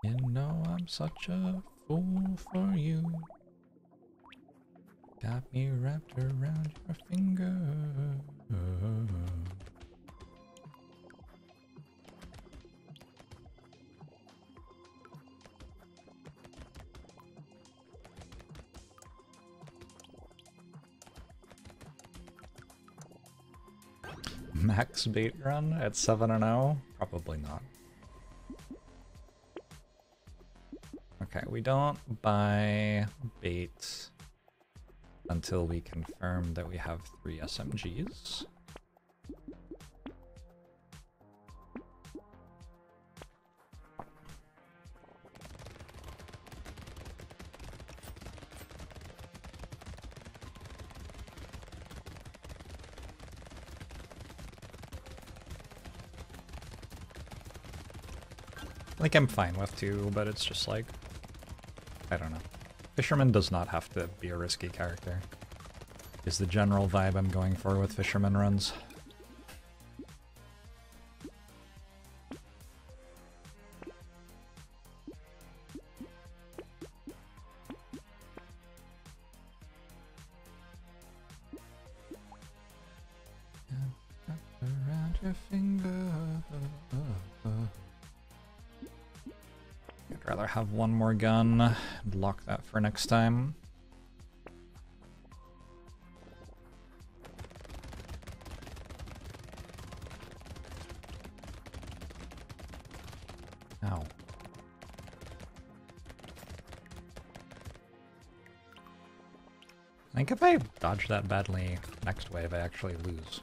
You know I'm such a fool for you. Got me wrapped around your finger. Max bait run at 7-0? Probably not. Okay, we don't buy bait until we confirm that we have 3 SMGs. Like, I'm fine with 2, but it's just like, I don't know. Fisherman does not have to be a risky character, is the general vibe I'm going for with Fisherman runs. Around your finger. I'd rather have one more gun and lock that for next time. Ow. I think if I dodge that badly next wave, I actually lose.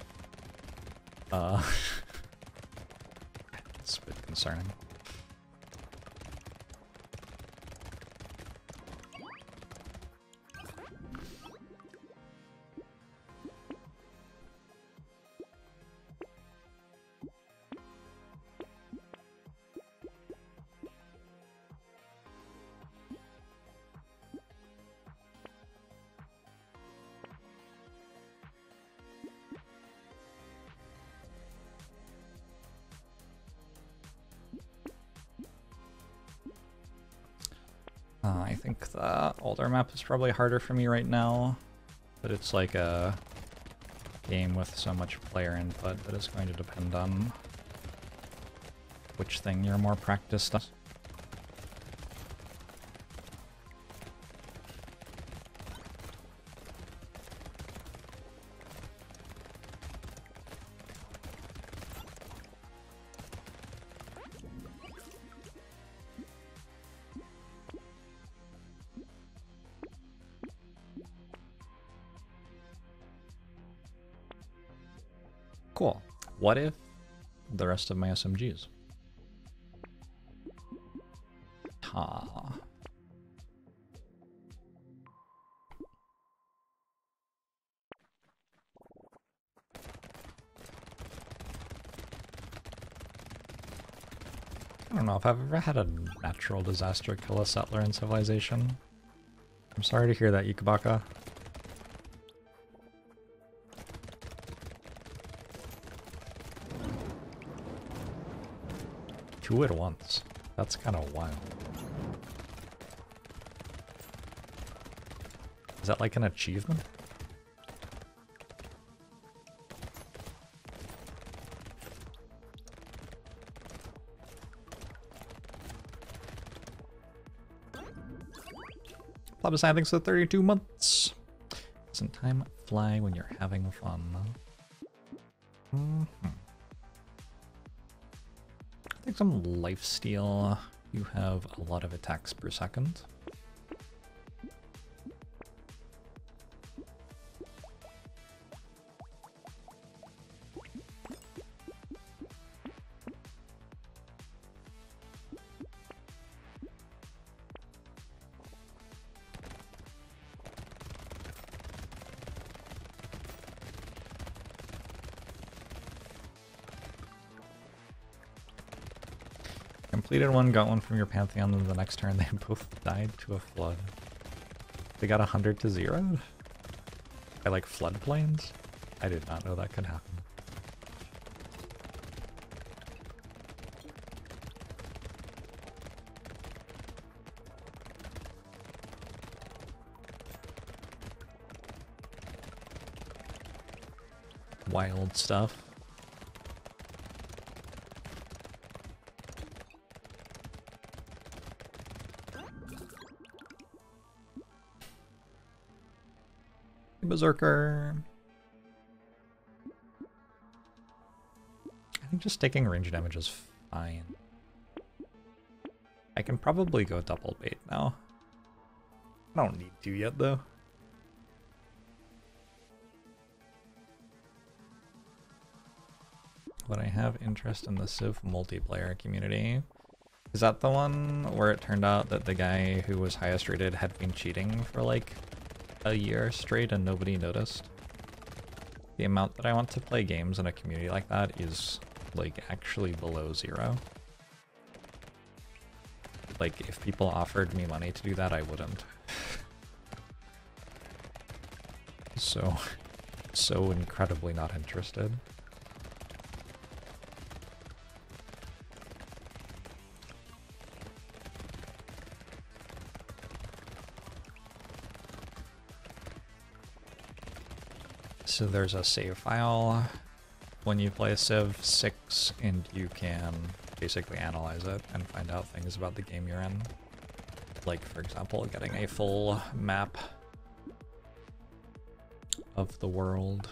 It's a bit concerning. I think the older map is probably harder for me right now, but it's like a game with so much player input that it's going to depend on which thing you're more practiced on. Cool. What if the rest of my SMGs? Ha. I don't know if I've ever had a natural disaster kill a settler in Civilization. I'm sorry to hear that, Yukabaka. Two at once. That's kind of wild. Is that like an achievement? Plebiscite thanks for 32 months. Doesn't time fly when you're having fun? Take some lifesteal. You have a lot of attacks per second. Completed one, got one from your Pantheon, and the next turn they both died to a flood. They got 100 to 0? By like floodplains? I did not know that could happen. wild stuff. Berserker. I think just taking range damage is fine. I can probably go double bait now. I don't need to yet though. But I have interest in the Civ multiplayer community. Is that the one where it turned out that the guy who was highest rated had been cheating for like a year straight and nobody noticed? The amount that I want to play games in a community like that is like actually below 0. Like if people offered me money to do that, I wouldn't. So incredibly not interested. So there's a save file when you play Civ 6, and you can basically analyze it and find out things about the game you're in. Like, for example, getting a full map of the world.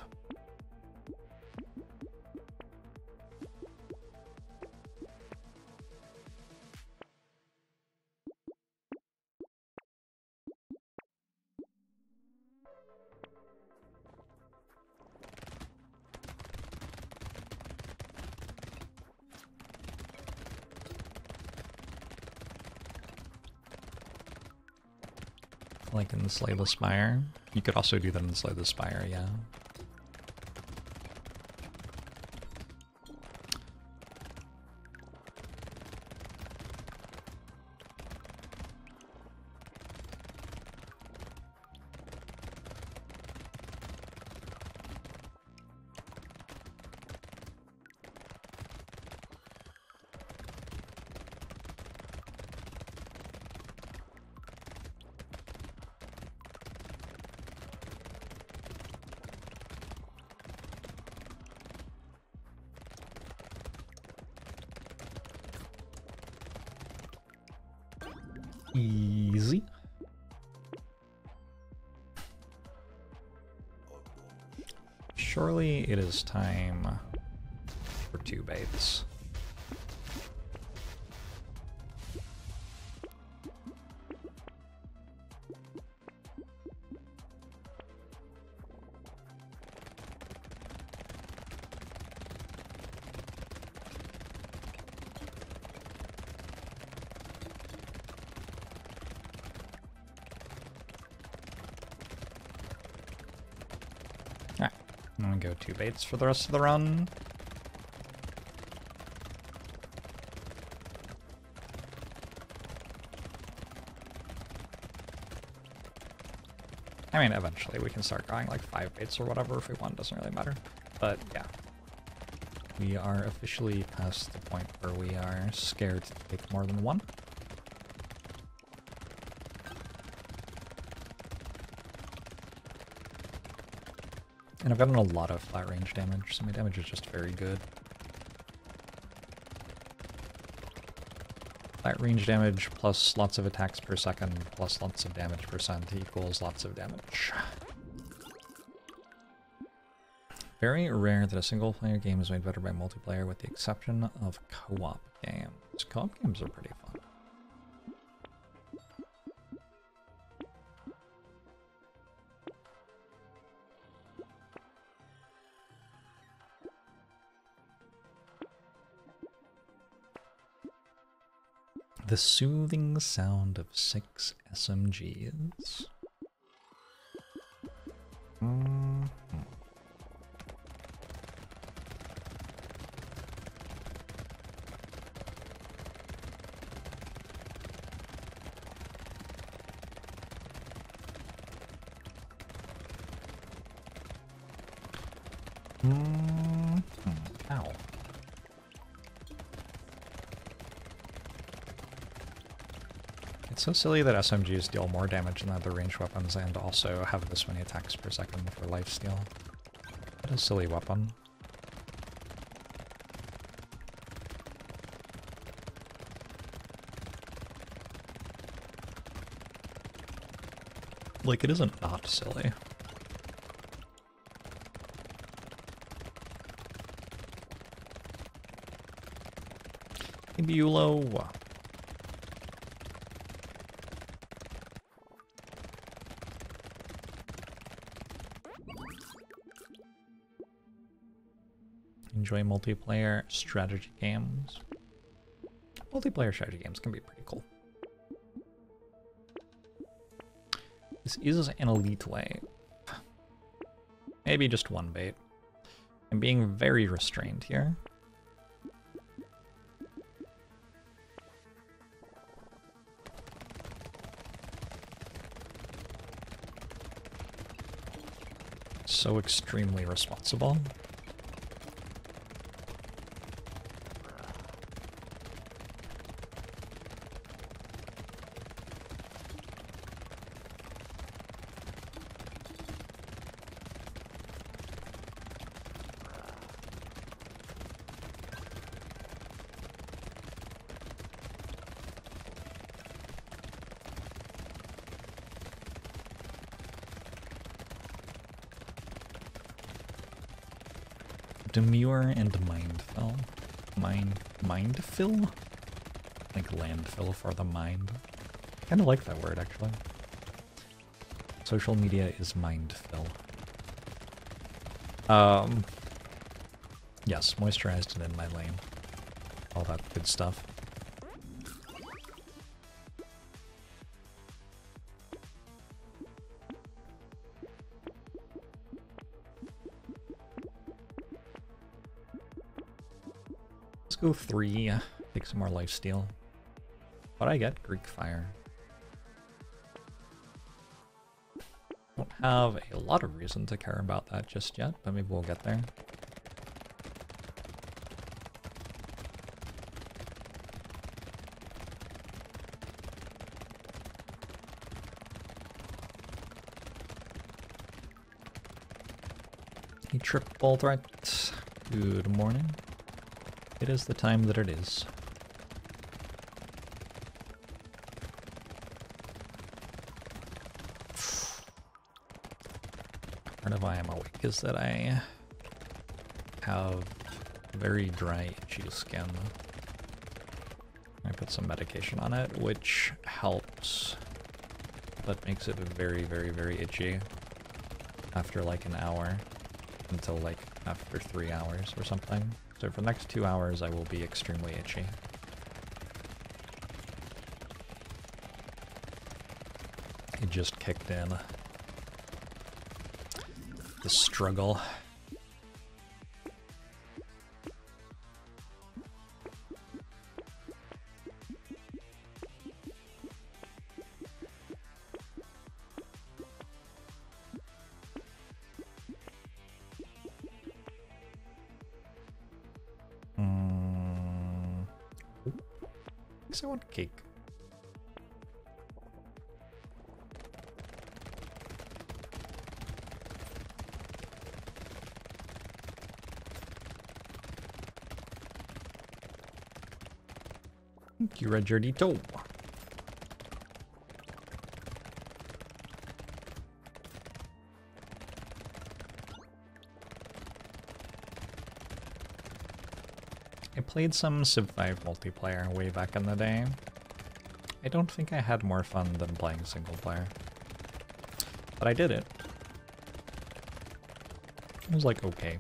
Like in the Slay the Spire. You could also do that in the Slay the Spire, yeah. Easy. Surely it is time for 2 baits. I'm gonna go 2 baits for the rest of the run. I mean, eventually we can start going like 5 baits or whatever if we want, doesn't really matter. But yeah, we are officially past the point where we are scared to take more than 1. And I've gotten a lot of flat range damage, so my damage is just very good. Flat range damage plus lots of attacks per second plus lots of damage percent equals lots of damage. Very rare that a single player game is made better by multiplayer with the exception of co-op games. Co-op games are pretty fun. The soothing sound of 6 SMGs. Ow. It's so silly that SMGs deal more damage than other ranged weapons and also have this many attacks per second for lifesteal. a silly weapon. Like, it isn't not silly. Bulo. Enjoy multiplayer strategy games. Multiplayer strategy games can be pretty cool. This is an elite way. Maybe just one bait. I'm being very restrained here. So extremely responsible. Demure and mindfill. Mindfill? Like landfill for the mind. Kinda like that word, actually. Social media is mindfill. Yes, moisturized and in my lane. All that good stuff. Go 3, take some more lifesteal. What'd I get? Greek Fire. Don't have a lot of reason to care about that just yet, but maybe we'll get there. A triple threat. Good morning. It is the time that it is. Part of why I'm awake is that I have very dry, itchy skin. I put some medication on it, which helps, but makes it very, very, very itchy after like an hour until like after 3 hours or something. So for the next 2 hours, I will be extremely itchy. It just kicked in. The struggle. I want cake. Thank you, Jorbs. I played some Civ 5 multiplayer way back in the day. I don't think I had more fun than playing single player. But I did it. It was like okay.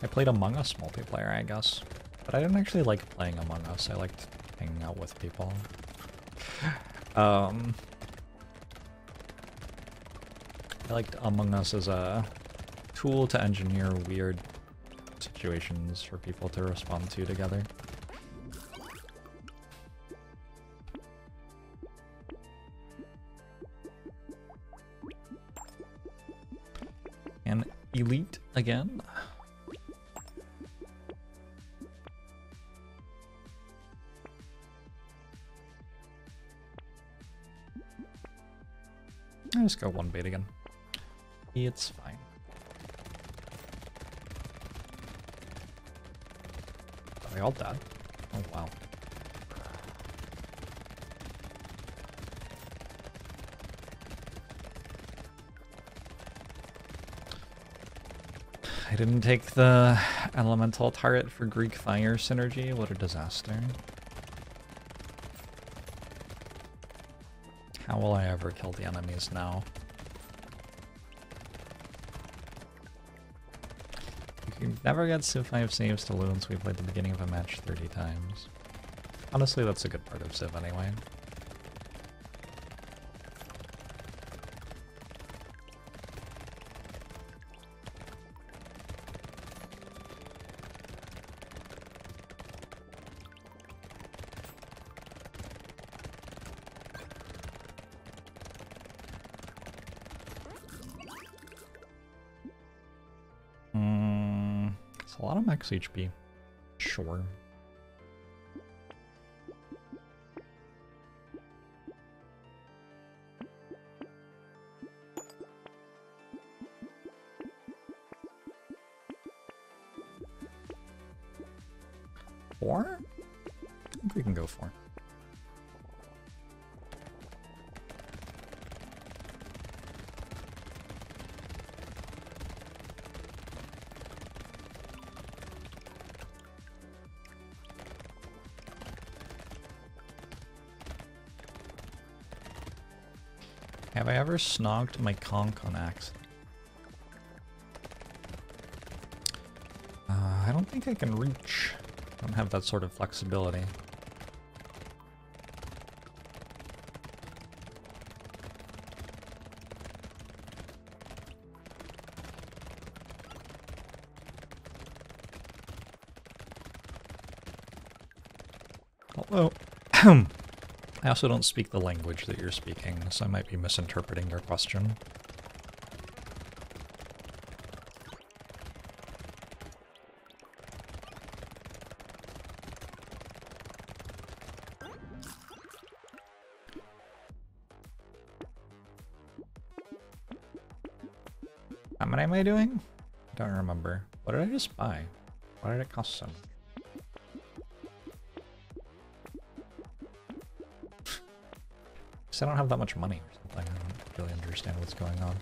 I played Among Us multiplayer, I guess. But I didn't actually like playing Among Us. I liked hanging out with people. I liked Among Us as a tool to engineer weird situations for people to respond to together. And elite again. just go one bait again. It's fine. Are they all dead? Oh wow. I didn't take the elemental turret for Greek fire synergy. What a disaster. How will I ever kill the enemies now? You can never get Civ 5 saves to wounds. We played the beginning of a match 30 times. Honestly, that's a good part of Civ anyway. It's a lot of max HP. Sure. Four? I think we can go 4. Have I ever snogged my conch on accident? I don't think I can reach. I don't have that sort of flexibility. Although, I also don't speak the language that you're speaking, so I might be misinterpreting your question. How many am I doing? I don't remember. What did I just buy? Why did it cost so much? I don't have that much money or something. I don't really understand what's going on.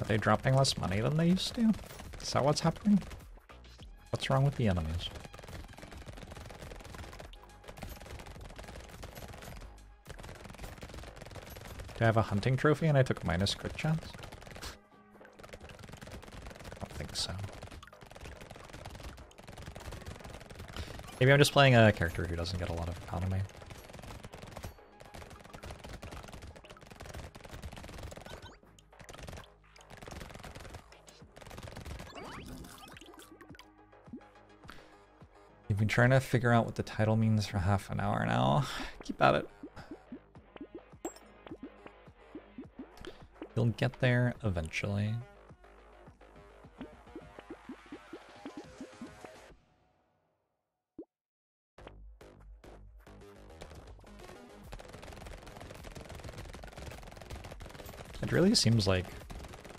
Are they dropping less money than they used to? Is that what's happening? What's wrong with the enemies? Do I have a hunting trophy and I took minus crit chance? I don't think so. Maybe I'm just playing a character who doesn't get a lot of economy. You've been trying to figure out what the title means for half an hour now. Keep at it. You'll get there eventually. It really seems like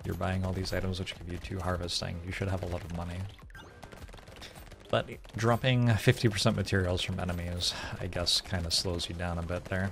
you're buying all these items which give you 2 harvesting. You should have a lot of money. But dropping 50% materials from enemies, I guess, kind of slows you down a bit there.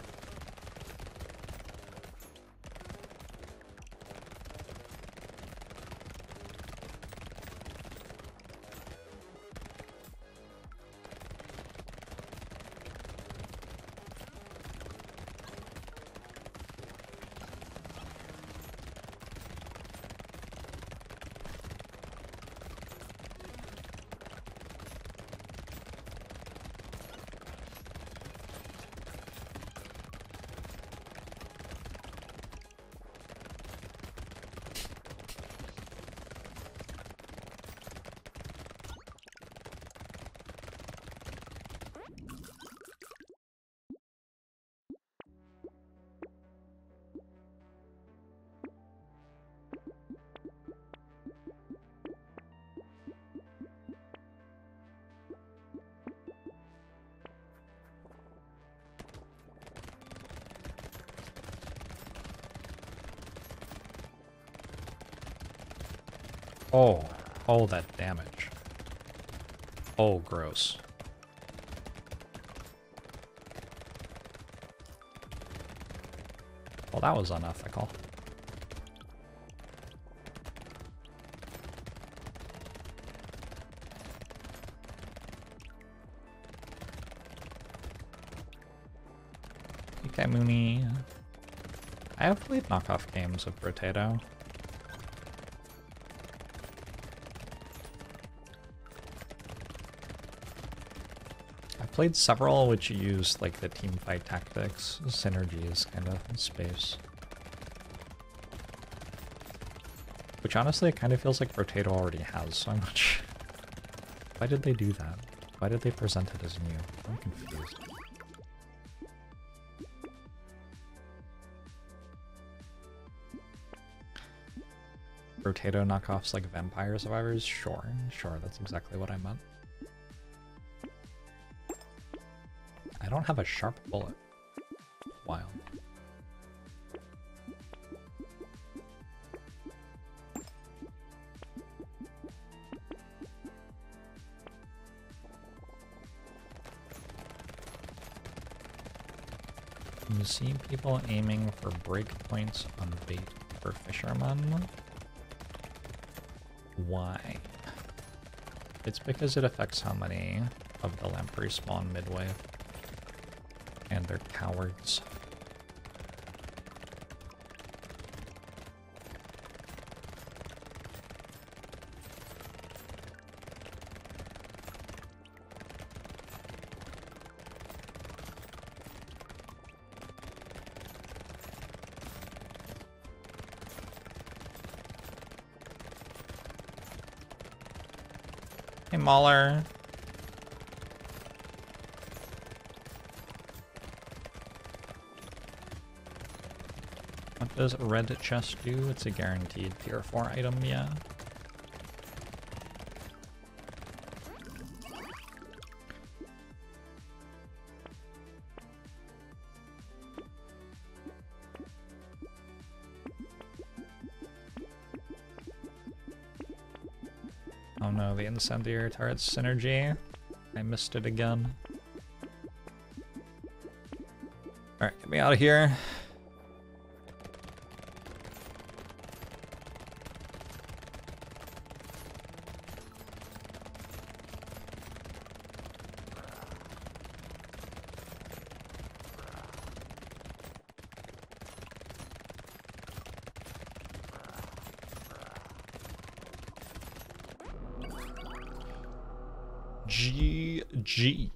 Oh, oh, that damage. Oh, gross. Well, that was unethical. Okay, Mooney. I have played knockoff games of Brotato. I've played several which use like the team fight tactics, synergies kind of in space. Which honestly it kind of feels like Brotato already has so much. Why did they do that? Why did they present it as new? I'm confused. Brotato knockoffs like Vampire Survivors? Sure, sure, that's exactly what I meant. I don't have a sharp bullet. Wild. You see people aiming for breakpoints on bait for fishermen? Why? It's because it affects how many of the lamprey spawn midway. And they're cowards. Hey, Mauler. What does red chest do? It's a guaranteed tier 4 item, yeah. Oh no, the incendiary turret synergy. I missed it again. Alright, get me out of here. GG.